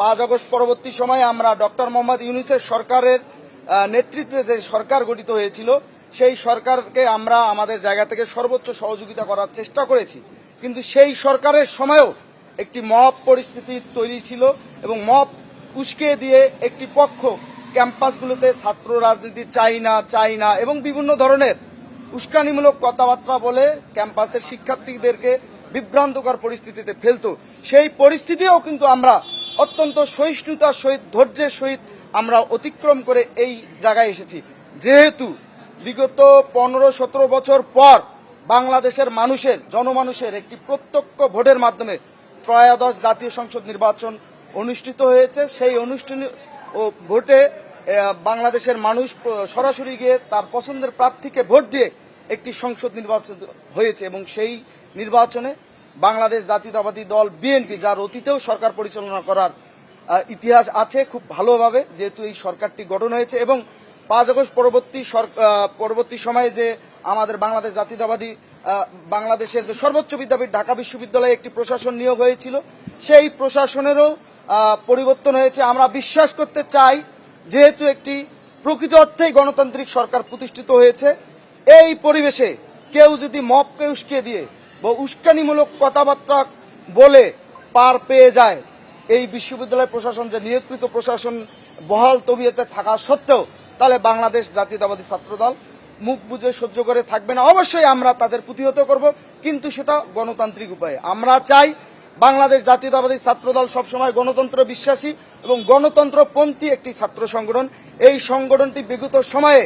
5 August পরবর্তী সময়ে আমরা ডক্টর মোহাম্মদ ইউনূসের সরকারের নেতৃত্বে যে সরকার গঠিত হয়েছিল সেই সরকারকে আমরা আমাদের জায়গা থেকে সর্বোচ্চ সহযোগিতা করার চেষ্টা করেছি, কিন্তু সেই সরকারের সময়েও একটি মব পরিস্থিতি তৈরি ছিল এবং মব উস্কে দিয়ে একটি পক্ষ ক্যাম্পাসগুলোতে ছাত্র রাজনীতি চাই না এবং বিভিন্ন ধরনের উস্কানিমূলক কথাবার্তা বলে ক্যাম্পাসের শিক্ষার্থীদেরকে বিভ্রান্তকর পরিস্থিতিতে ফেলত। সেই পরিস্থিতিও কিন্তু আমরা অত্যন্ত সহিষ্ণুতার সহিত ধৈর্যের সহিত আমরা অতিক্রম করে এই জায়গায় এসেছি। যেহেতু বিগত 15-17 বছর পর বাংলাদেশের জনমানুষের একটি প্রত্যক্ষ ভোটের মাধ্যমে ত্রয়োদশ জাতীয় সংসদ নির্বাচন অনুষ্ঠিত হয়েছে, সেই অনুষ্ঠান ও ভোটে বাংলাদেশের মানুষ সরাসরি গিয়ে তার পছন্দের প্রার্থীকে ভোট দিয়ে একটি সংসদ নির্বাচন হয়েছে এবং সেই নির্বাচনে বাংলাদেশ জাতীয়তাবাদী দল বিএনপি, যার অতীতেও সরকার পরিচালনা করার ইতিহাস আছে খুব ভালোভাবে, যেহেতু এই সরকারটি গঠন হয়েছে এবং 5 আগস্ট পরবর্তী সময়ে যে আমাদের বাংলাদেশ জাতীয়তাবাদী বাংলাদেশের যে সর্বোচ্চ বিদ্যাপীঠ ঢাকা বিশ্ববিদ্যালয়ে একটি প্রশাসন নিয়োগ হয়েছিল, সেই প্রশাসনেরও পরিবর্তন হয়েছে। আমরা বিশ্বাস করতে চাই, যেহেতু একটি প্রকৃত অর্থেই গণতান্ত্রিক সরকার প্রতিষ্ঠিত হয়েছে, এই পরিবেশে কেউ যদি মবকে উস্কে দিয়ে বা উস্কানিমূলক কথাবার্তা বলে পার পেয়ে যায়, এই বিশ্ববিদ্যালয় প্রশাসন যে নিয়োগকৃত প্রশাসন বহাল তবিয়তে থাকা সত্ত্বেও, তাহলে বাংলাদেশ জাতীয়তাবাদী ছাত্রদল মুখ বুজে সহ্য করে থাকবে না। অবশ্যই আমরা তাদের প্রতিহত করব, কিন্তু সেটা গণতান্ত্রিক উপায়ে। আমরা চাই বাংলাদেশ জাতীয়তাবাদী ছাত্রদল সবসময় গণতন্ত্র বিশ্বাসী এবং গণতন্ত্রপন্থী একটি ছাত্র সংগঠন। এই সংগঠনটি বিগত সময়ে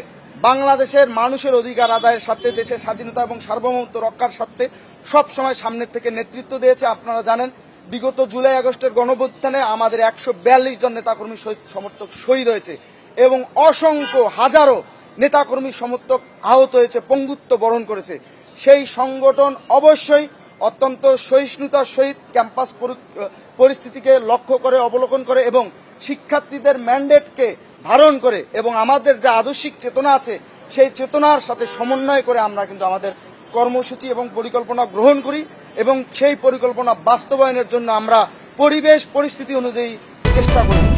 বাংলাদেশের মানুষের অধিকার আদায়ের স্বার্থে, দেশের স্বাধীনতা এবং সার্বভৌমত্ব রক্ষার স্বার্থে সবসময় সামনের থেকে নেতৃত্ব দিয়েছে। আপনারা জানেন, বিগত জুলাই আগস্টের গণঅভ্যুত্থানে আমাদের 142 জন নেতাকর্মী সমর্থক শহীদ হয়েছে এবং অসংখ্য হাজারো নেতাকর্মী সমর্থক আহত হয়েছে, পঙ্গুত্ব বরণ করেছে। সেই সংগঠন অবশ্যই অত্যন্ত সহিষ্ণুতার সহিত ক্যাম্পাস পরিস্থিতিকে লক্ষ্য করে, অবলোকন করে এবং শিক্ষার্থীদের ম্যান্ডেটকে ধারণ করে এবং আমাদের যে আদর্শিক চেতনা আছে সেই চেতনার সাথে সমন্বয় করে আমরা কিন্তু আমাদের কর্মসূচি এবং পরিকল্পনা গ্রহণ করি এবং সেই পরিকল্পনা বাস্তবায়নের জন্য আমরা পরিবেশ পরিস্থিতি অনুযায়ী চেষ্টা করি।